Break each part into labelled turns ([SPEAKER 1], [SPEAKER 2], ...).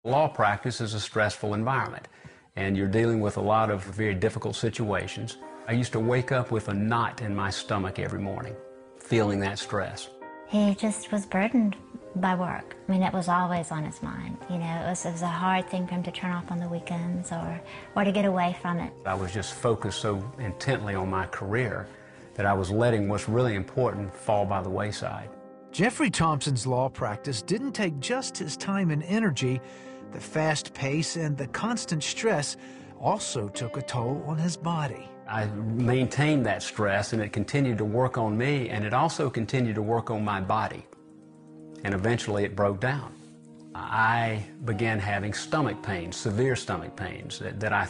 [SPEAKER 1] Law practice is a stressful environment, and you're dealing with a lot of very difficult situations. I used to wake up with a knot in my stomach every morning, feeling that stress.
[SPEAKER 2] He just was burdened by work. I mean, it was always on his mind. You know, it was a hard thing for him to turn off on the weekends or to get away from it.
[SPEAKER 1] I was just focused so intently on my career that I was letting what's really important fall by the wayside.
[SPEAKER 3] Jeffrey Thompson's law practice didn't take just his time and energy. The fast pace and the constant stress also took a toll on his body.
[SPEAKER 1] I maintained that stress, and it continued to work on me, and it also continued to work on my body. And eventually it broke down. I began having stomach pains, severe stomach pains, that I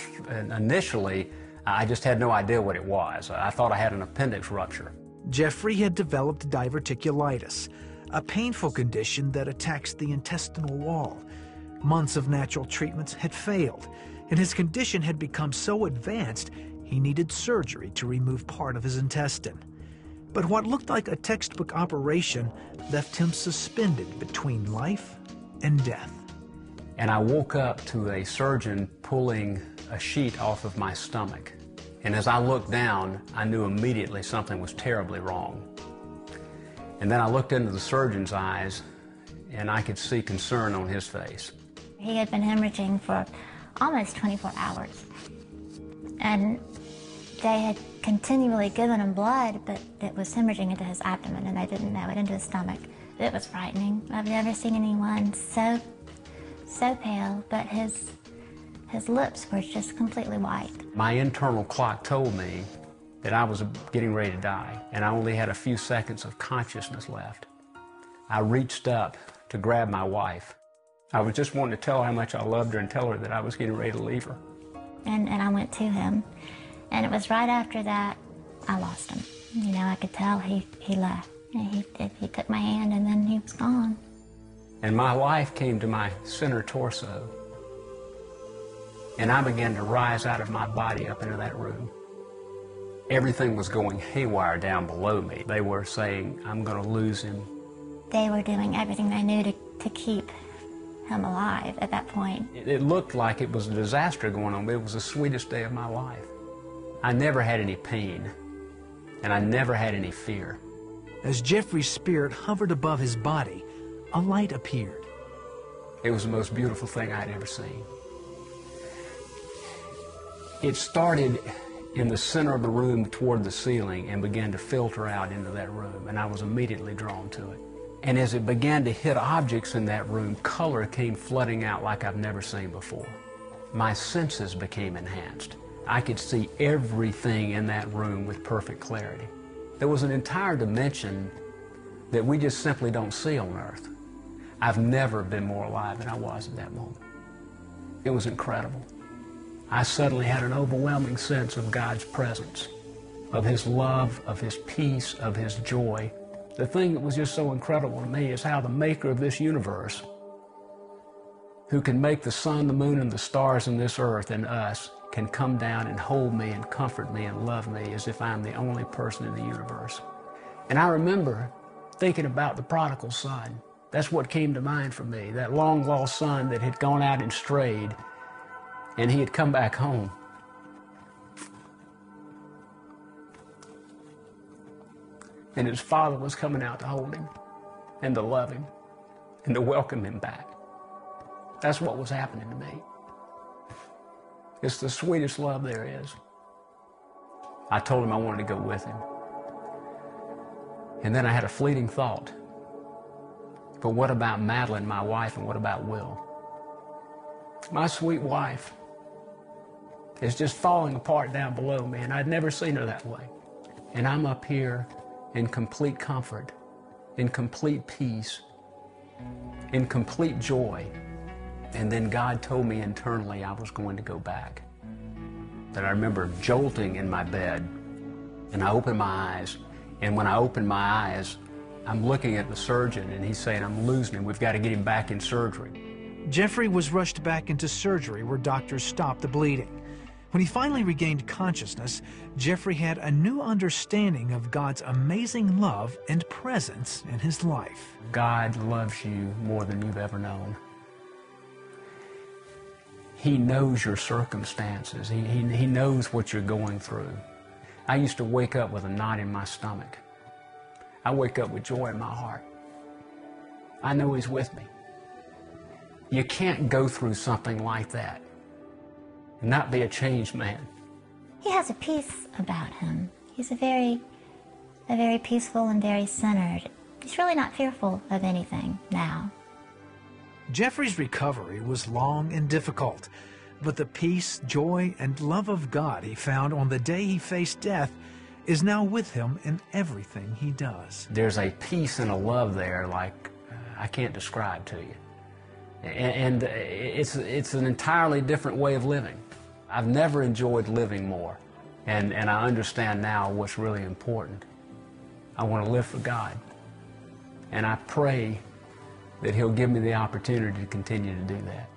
[SPEAKER 1] initially, I just had no idea what it was. I thought I had an appendix rupture.
[SPEAKER 3] Jeffrey had developed diverticulitis, a painful condition that attacks the intestinal wall. Months of natural treatments had failed, and his condition had become so advanced he needed surgery to remove part of his intestine. But what looked like a textbook operation left him suspended between life and death.
[SPEAKER 1] And I woke up to a surgeon pulling a sheet off of my stomach. And as I looked down, I knew immediately something was terribly wrong. And then I looked into the surgeon's eyes, and I could see concern on his face.
[SPEAKER 2] He had been hemorrhaging for almost 24 hours. And they had continually given him blood, but it was hemorrhaging into his abdomen, and they didn't know it, into his stomach. It was frightening. I've never seen anyone so pale, but his lips were just completely white.
[SPEAKER 1] My internal clock told me that I was getting ready to die, and I only had a few seconds of consciousness left. I reached up to grab my wife. I was just wanting to tell her how much I loved her and tell her that I was getting ready to leave her.
[SPEAKER 2] And I went to him, and it was right after that I lost him. You know, I could tell he left. He took my hand, and then he was gone.
[SPEAKER 1] And my life came to my center torso, and I began to rise out of my body up into that room. Everything was going haywire down below me. They were saying, I'm going to lose him.
[SPEAKER 2] They were doing everything they knew to keep him alive at that point.
[SPEAKER 1] It looked like it was a disaster going on, but it was the sweetest day of my life. I never had any pain, and I never had any fear.
[SPEAKER 3] As Jeffrey's spirit hovered above his body, a light appeared.
[SPEAKER 1] It was the most beautiful thing I'd ever seen. It started in the center of the room toward the ceiling and began to filter out into that room, and I was immediately drawn to it. And as it began to hit objects in that room, color came flooding out like I've never seen before. My senses became enhanced. I could see everything in that room with perfect clarity. There was an entire dimension that we just simply don't see on Earth. I've never been more alive than I was at that moment. It was incredible. I suddenly had an overwhelming sense of God's presence, of His love, of His peace, of His joy. The thing that was just so incredible to me is how the maker of this universe, who can make the sun, the moon, and the stars in this earth and us, can come down and hold me and comfort me and love me as if I'm the only person in the universe. And I remember thinking about the prodigal son. That's what came to mind for me, that long-lost son that had gone out and strayed, and he had come back home. And his father was coming out to hold him and to love him and to welcome him back. That's what was happening to me. It's the sweetest love there is. I told him I wanted to go with him. And then I had a fleeting thought. But what about Madeline, my wife, and what about Will? My sweet wife is just falling apart down below me, and I'd never seen her that way. And I'm up here in complete comfort, in complete peace, in complete joy. And then God told me internally I was going to go back. That I remember jolting in my bed, and I opened my eyes, and when I opened my eyes, I'm looking at the surgeon, and he's saying, I'm losing him, we've got to get him back in surgery.
[SPEAKER 3] Jeffrey was rushed back into surgery where doctors stopped the bleeding. When he finally regained consciousness, Jeffrey had a new understanding of God's amazing love and presence in his life.
[SPEAKER 1] God loves you more than you've ever known. He knows your circumstances. He knows what you're going through. I used to wake up with a knot in my stomach. I wake up with joy in my heart. I know He's with me. You can't go through something like that and not be a changed man.
[SPEAKER 2] He has a peace about him. He's a very peaceful and very centered. He's really not fearful of anything now.
[SPEAKER 3] Jeffrey's recovery was long and difficult, but the peace, joy, and love of God he found on the day he faced death is now with him in everything he does.
[SPEAKER 1] There's a peace and a love there like I can't describe to you. And it's an entirely different way of living. I've never enjoyed living more, and I understand now what's really important. I want to live for God, and I pray that He'll give me the opportunity to continue to do that.